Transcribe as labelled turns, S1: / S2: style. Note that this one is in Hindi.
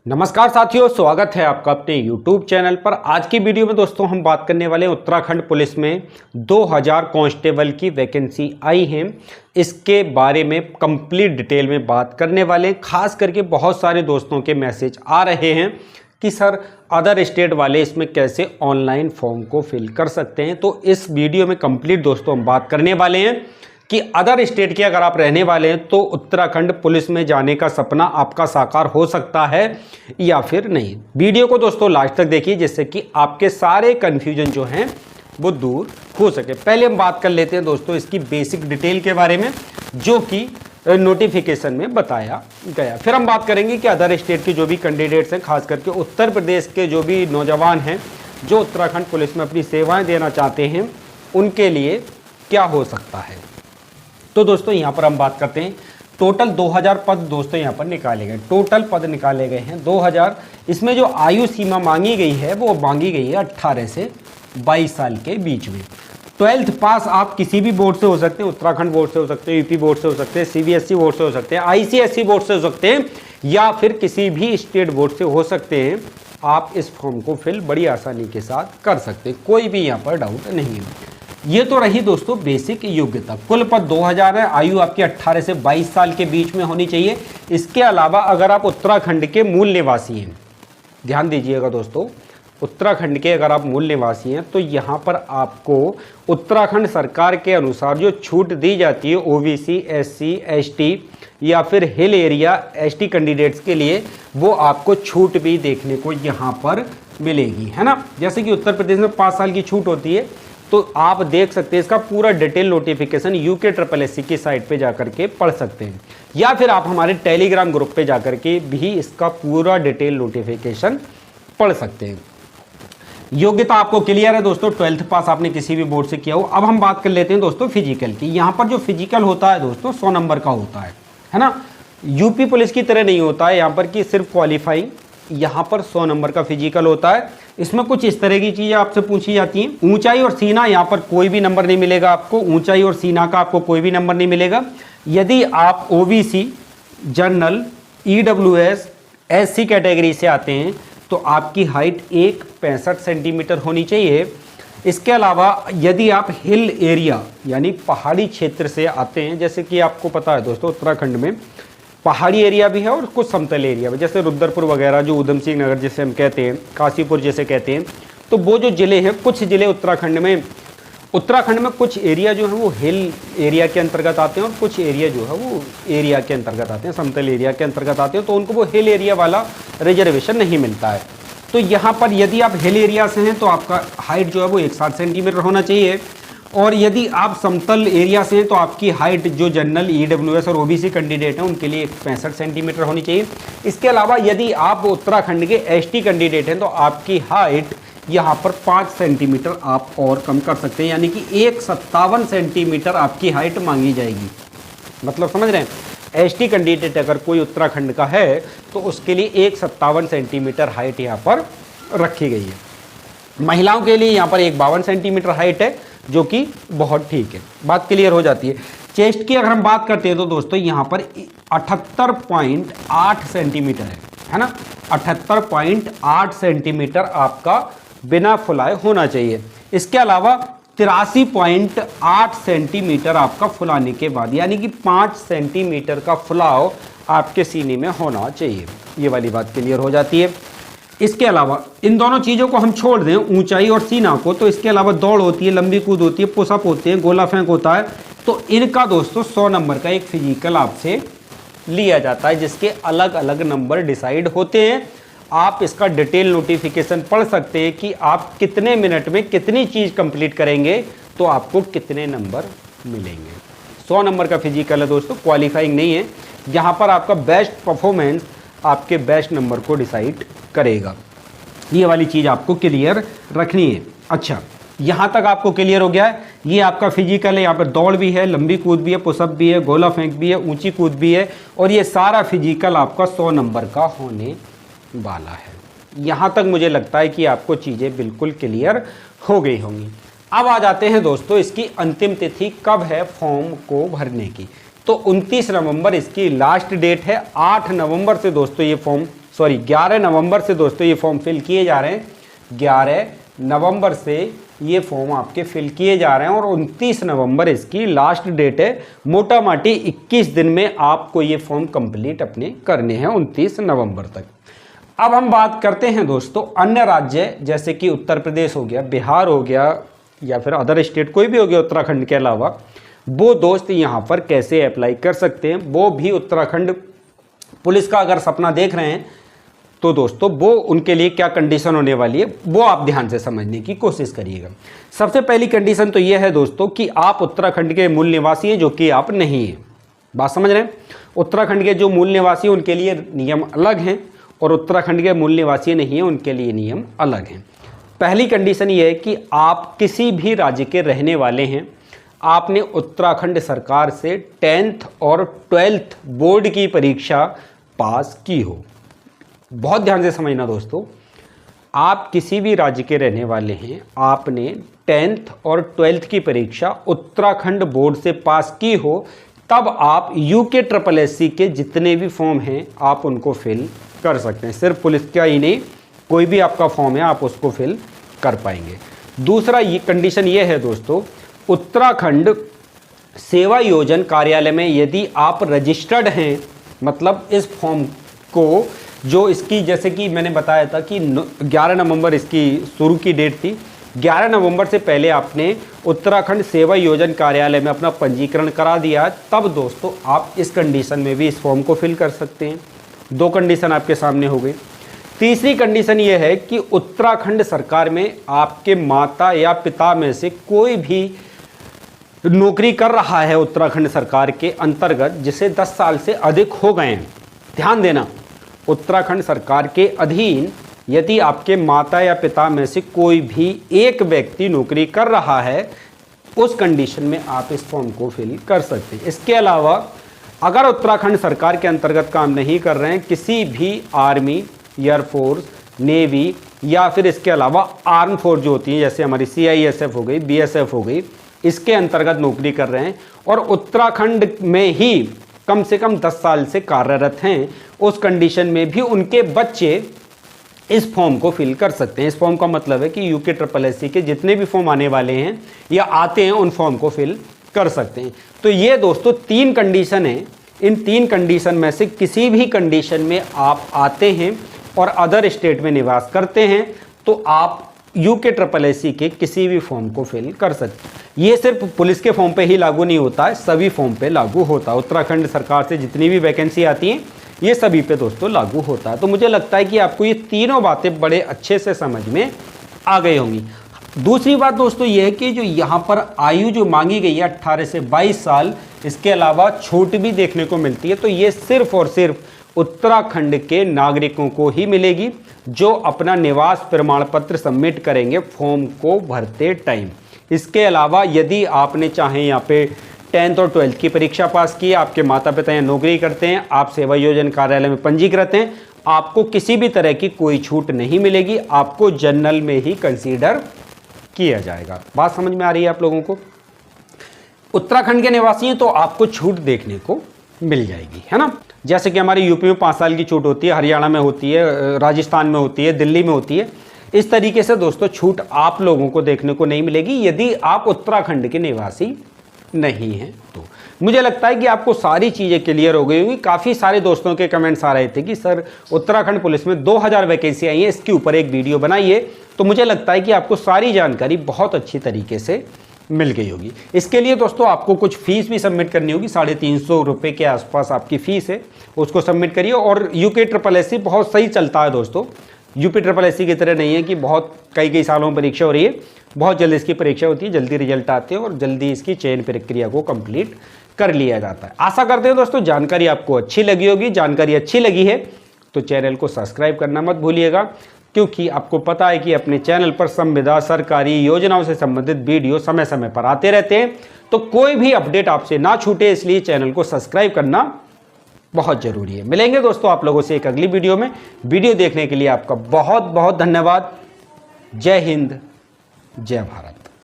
S1: नमस्कार साथियों, स्वागत है आपका अपने YouTube चैनल पर। आज की वीडियो में दोस्तों हम बात करने वाले हैं उत्तराखंड पुलिस में 2000 कांस्टेबल की वैकेंसी आई है। इसके बारे में कंप्लीट डिटेल में बात करने वाले हैं। खास करके बहुत सारे दोस्तों के मैसेज आ रहे हैं कि सर अदर स्टेट वाले इसमें कैसे ऑनलाइन फॉर्म को फिल कर सकते हैं। तो इस वीडियो में कंप्लीट दोस्तों हम बात करने वाले हैं कि अदर स्टेट के अगर आप रहने वाले हैं तो उत्तराखंड पुलिस में जाने का सपना आपका साकार हो सकता है या फिर नहीं। वीडियो को दोस्तों लास्ट तक देखिए जिससे कि आपके सारे कन्फ्यूजन जो हैं वो दूर हो सके। पहले हम बात कर लेते हैं दोस्तों इसकी बेसिक डिटेल के बारे में जो कि नोटिफिकेशन में बताया गया। फिर हम बात करेंगे कि अदर स्टेट के जो भी कैंडिडेट्स हैं, खास करके उत्तर प्रदेश के जो भी नौजवान हैं जो उत्तराखंड पुलिस में अपनी सेवाएं देना चाहते हैं उनके लिए क्या हो सकता है। तो दोस्तों यहाँ पर हम बात करते हैं टोटल 2000 पद दोस्तों यहाँ पर निकाले गए। टोटल पद निकाले गए हैं 2000। इसमें जो आयु सीमा मांगी गई है वो मांगी गई है 18 से 22 साल के बीच में। 12th पास आप किसी भी बोर्ड से हो सकते हैं, उत्तराखंड बोर्ड से हो सकते हैं, यूपी बोर्ड से हो सकते हैं, सीबीएसई बोर्ड से हो सकते हैं, आईसीएसई बोर्ड से हो सकते हैं या फिर किसी भी स्टेट बोर्ड से हो सकते हैं। आप इस फॉर्म को फिल बड़ी आसानी के साथ कर सकते हैं, कोई भी यहाँ पर डाउट नहीं है। ये तो रही दोस्तों बेसिक योग्यता। कुल पद 2000 है। आयु आपकी 18 से 22 साल के बीच में होनी चाहिए। इसके अलावा अगर आप उत्तराखंड के मूल निवासी हैं, ध्यान दीजिएगा दोस्तों, उत्तराखंड के अगर आप मूल निवासी हैं तो यहाँ पर आपको उत्तराखंड सरकार के अनुसार जो छूट दी जाती है ओबीसी, एससी, एसटी या फिर हिल एरिया एसटी कैंडिडेट्स के लिए, वो आपको छूट भी देखने को यहाँ पर मिलेगी, है ना। जैसे कि उत्तर प्रदेश में 5 साल की छूट होती है, तो आप देख सकते हैं इसका पूरा डिटेल नोटिफिकेशन UKSSC की साइट पे जाकर के पढ़ सकते हैं या फिर आप हमारे टेलीग्राम ग्रुप पे जाकर के भी इसका पूरा डिटेल नोटिफिकेशन पढ़ सकते हैं। योग्यता आपको क्लियर है दोस्तों, 12th पास आपने किसी भी बोर्ड से किया हो। अब हम बात कर लेते हैं दोस्तों फिजिकल की। यहाँ पर जो फिजिकल होता है दोस्तों 100 नंबर का होता है ना। यूपी पुलिस की तरह नहीं होता है यहाँ पर कि सिर्फ क्वालिफाइंग, यहाँ पर 100 नंबर का फिजिकल होता है। इसमें कुछ इस तरह की चीज़ें आपसे पूछी जाती हैं। ऊंचाई और सीना, यहाँ पर कोई भी नंबर नहीं मिलेगा आपको। ऊंचाई और सीना का आपको कोई भी नंबर नहीं मिलेगा। यदि आप OBC, general, EWS, SC category से आते हैं तो आपकी हाइट 1.65 सेंटीमीटर होनी चाहिए। इसके अलावा यदि आप हिल एरिया यानी पहाड़ी क्षेत्र से आते हैं, जैसे कि आपको पता है दोस्तों उत्तराखंड में पहाड़ी एरिया भी है और कुछ समतल एरिया भी, जैसे रुद्रपुर वगैरह, जो उधम सिंह नगर जैसे हम कहते हैं, काशीपुर जैसे कहते हैं, तो वो जो ज़िले हैं, कुछ ज़िले उत्तराखंड में कुछ एरिया जो है वो हिल एरिया के अंतर्गत आते हैं और कुछ एरिया जो है वो एरिया के अंतर्गत आते हैं, समतल एरिया के अंतर्गत आते हैं, तो उनको वो हिल एरिया वाला रिजर्वेशन नहीं मिलता है। तो यहाँ पर यदि आप हिल एरिया से हैं तो आपका हाइट जो है वो 160 सेंटीमीटर होना चाहिए, और यदि आप समतल एरिया से हैं तो आपकी हाइट जो जनरल, ईडब्ल्यूएस और ओबीसी कैंडिडेट हैं उनके लिए 65 सेंटीमीटर होनी चाहिए। इसके अलावा यदि आप उत्तराखंड के एसटी कैंडिडेट हैं तो आपकी हाइट यहाँ पर 5 सेंटीमीटर आप और कम कर सकते हैं, यानी कि 157 सेंटीमीटर आपकी हाइट मांगी जाएगी। मतलब समझ रहे हैं, एसटी कैंडिडेट अगर कोई उत्तराखंड का है तो उसके लिए 157 सेंटीमीटर हाइट यहाँ पर रखी गई है। महिलाओं के लिए यहाँ पर 52 सेंटीमीटर हाइट है, जो कि बहुत ठीक है, बात क्लियर हो जाती है। चेस्ट की अगर हम बात करते हैं तो दोस्तों यहाँ पर 78.8 सेंटीमीटर है ना। 78.8 सेंटीमीटर आपका बिना फुलाए होना चाहिए। इसके अलावा 83.8 सेंटीमीटर आपका फुलाने के बाद, यानी कि 5 सेंटीमीटर का फुलाव आपके सीने में होना चाहिए। ये वाली बात क्लियर हो जाती है। इसके अलावा इन दोनों चीज़ों को हम छोड़ दें, ऊंचाई और सीना को, तो इसके अलावा दौड़ होती है, लंबी कूद होती है, पुशअप होते हैं, गोला फेंक होता है, तो इनका दोस्तों 100 नंबर का एक फिजिकल आपसे लिया जाता है जिसके अलग अलग नंबर डिसाइड होते हैं। आप इसका डिटेल नोटिफिकेशन पढ़ सकते हैं कि आप कितने मिनट में कितनी चीज़ कंप्लीट करेंगे तो आपको कितने नंबर मिलेंगे। 100 नंबर का फिजिकल है दोस्तों, क्वालिफाइंग नहीं है। यहाँ पर आपका बेस्ट परफॉर्मेंस आपके बेस्ट नंबर को डिसाइड करेगा। ये वाली चीज़ आपको क्लियर रखनी है। अच्छा, यहाँ तक आपको क्लियर हो गया है। ये आपका फिजिकल है, यहाँ पर दौड़ भी है, लंबी कूद भी है, पुशअप भी है, गोला फेंक भी है, ऊंची कूद भी है, और ये सारा फिजिकल आपका 100 नंबर का होने वाला है। यहाँ तक मुझे लगता है कि आपको चीज़ें बिल्कुल क्लियर हो गई होंगी। अब आ जाते हैं दोस्तों इसकी अंतिम तिथि कब है फॉर्म को भरने की। तो 29 नवंबर इसकी लास्ट डेट है। 8 नवंबर से दोस्तों ये फॉर्म 11 नवंबर से दोस्तों ये फॉर्म फिल किए जा रहे हैं। 11 नवंबर से ये फॉर्म आपके फिल किए जा रहे हैं और 29 नवंबर इसकी लास्ट डेट है। मोटा माटी 21 दिन में आपको ये फॉर्म कंप्लीट अपने करने हैं, 29 नवंबर तक। अब हम बात करते हैं दोस्तों अन्य राज्य जैसे कि उत्तर प्रदेश हो गया, बिहार हो गया या फिर अदर स्टेट कोई भी हो गया उत्तराखंड के अलावा, वो दोस्त यहाँ पर कैसे अप्लाई कर सकते हैं। वो भी उत्तराखंड पुलिस का अगर सपना देख रहे हैं तो दोस्तों वो उनके लिए क्या कंडीशन होने वाली है वो आप ध्यान से समझने की कोशिश करिएगा। सबसे पहली कंडीशन तो ये है दोस्तों कि आप उत्तराखंड के मूल निवासी हैं, जो कि आप नहीं हैं। बात समझ रहे हैं? उत्तराखंड के जो मूल निवासी हैं उनके लिए नियम अलग हैं और उत्तराखंड के मूल निवासी नहीं हैं उनके लिए नियम अलग हैं। पहली कंडीशन ये है कि आप किसी भी राज्य के रहने वाले हैं, आपने उत्तराखंड सरकार से 10th और 12th बोर्ड की परीक्षा पास की हो। बहुत ध्यान से समझना दोस्तों, आप किसी भी राज्य के रहने वाले हैं, आपने 10th और 12th की परीक्षा उत्तराखंड बोर्ड से पास की हो, तब आप UKSSC के जितने भी फॉर्म हैं आप उनको फिल कर सकते हैं। सिर्फ पुलिस का ही नहीं, कोई भी आपका फॉर्म है आप उसको फिल कर पाएंगे। दूसरा ये कंडीशन ये है दोस्तों, उत्तराखंड सेवा योजन कार्यालय में यदि आप रजिस्टर्ड हैं, मतलब इस फॉर्म को जो इसकी जैसे कि मैंने बताया था कि 11 नवंबर इसकी शुरू की डेट थी, 11 नवंबर से पहले आपने उत्तराखंड सेवा योजन कार्यालय में अपना पंजीकरण करा दिया, तब दोस्तों आप इस कंडीशन में भी इस फॉर्म को फिल कर सकते हैं। 2 कंडीशन आपके सामने हो गई। तीसरी कंडीशन ये है कि उत्तराखंड सरकार में आपके माता या पिता में से कोई भी नौकरी कर रहा है उत्तराखंड सरकार के अंतर्गत जिसे 10 साल से अधिक हो गए हैं। ध्यान देना, उत्तराखंड सरकार के अधीन यदि आपके माता या पिता में से कोई भी एक व्यक्ति नौकरी कर रहा है, उस कंडीशन में आप इस फॉर्म को फिल कर सकते हैं। इसके अलावा अगर उत्तराखंड सरकार के अंतर्गत काम नहीं कर रहे हैं, किसी भी आर्मी, एयरफोर्स, नेवी या फिर इसके अलावा आर्म फोर्स जो होती है जैसे हमारी CISF हो गई, BSF हो गई, इसके अंतर्गत नौकरी कर रहे हैं और उत्तराखंड में ही कम से कम 10 साल से कार्यरत हैं, उस कंडीशन में भी उनके बच्चे इस फॉर्म को फिल कर सकते हैं। इस फॉर्म का मतलब है कि UKSSC के जितने भी फॉर्म आने वाले हैं या आते हैं उन फॉर्म को फिल कर सकते हैं। तो ये दोस्तों 3 कंडीशन हैं। इन 3 कंडीशन में से किसी भी कंडीशन में आप आते हैं और अदर स्टेट में निवास करते हैं तो आप UKSSC के किसी भी फॉर्म को फिल कर सकते हैं। ये सिर्फ पुलिस के फॉर्म पे ही लागू नहीं होता है, सभी फॉर्म पे लागू होता है। उत्तराखंड सरकार से जितनी भी वैकेंसी आती हैं ये सभी पे दोस्तों लागू होता है। तो मुझे लगता है कि आपको ये तीनों बातें बड़े अच्छे से समझ में आ गई होंगी। दूसरी बात दोस्तों ये है कि जो यहाँ पर आयु जो मांगी गई है 18 से 22 साल, इसके अलावा छूट भी देखने को मिलती है। तो ये सिर्फ और सिर्फ उत्तराखंड के नागरिकों को ही मिलेगी जो अपना निवास प्रमाण पत्र सबमिट करेंगे फॉर्म को भरते टाइम। इसके अलावा यदि आपने चाहे यहाँ पे 10th और 12th की परीक्षा पास की, आपके माता पिता यहाँ नौकरी करते हैं, आप सेवा योजन कार्यालय में पंजीकृत हैं, आपको किसी भी तरह की कोई छूट नहीं मिलेगी, आपको जनरल में ही कंसीडर किया जाएगा। बात समझ में आ रही है आप लोगों को? उत्तराखंड के निवासी हैं तो आपको छूट देखने को मिल जाएगी, है ना। जैसे कि हमारे यूपी में 5 साल की छूट होती है, हरियाणा में होती है, राजस्थान में होती है, दिल्ली में होती है। इस तरीके से दोस्तों छूट आप लोगों को देखने को नहीं मिलेगी यदि आप उत्तराखंड के निवासी नहीं हैं तो। मुझे लगता है कि आपको सारी चीज़ें क्लियर हो गई होंगी। काफ़ी सारे दोस्तों के कमेंट्स आ रहे थे कि सर उत्तराखंड पुलिस में 2000 वैकेंसी आई है, इसके ऊपर एक वीडियो बनाइए। तो मुझे लगता है कि आपको सारी जानकारी बहुत अच्छी तरीके से मिल गई होगी। इसके लिए दोस्तों आपको कुछ फीस भी सबमिट करनी होगी, 350 रुपये के आसपास आपकी फ़ीस है, उसको सबमिट करिए। और UKSSC बहुत सही चलता है दोस्तों, UPSSC की तरह नहीं है कि बहुत कई सालों में परीक्षा हो रही है। बहुत जल्दी इसकी परीक्षा होती है, जल्दी रिजल्ट आते हैं और जल्दी इसकी चयन प्रक्रिया को कंप्लीट कर लिया जाता है। आशा करते हैं दोस्तों जानकारी आपको अच्छी लगी होगी। जानकारी अच्छी लगी है तो चैनल को सब्सक्राइब करना मत भूलिएगा, क्योंकि आपको पता है कि अपने चैनल पर संविदा सरकारी योजनाओं से संबंधित वीडियो समय समय पर आते रहते हैं, तो कोई भी अपडेट आपसे ना छूटे, इसलिए चैनल को सब्सक्राइब करना बहुत ज़रूरी है। मिलेंगे दोस्तों आप लोगों से एक अगली वीडियो में। वीडियो देखने के लिए आपका बहुत बहुत धन्यवाद। जय हिंद, जय भारत।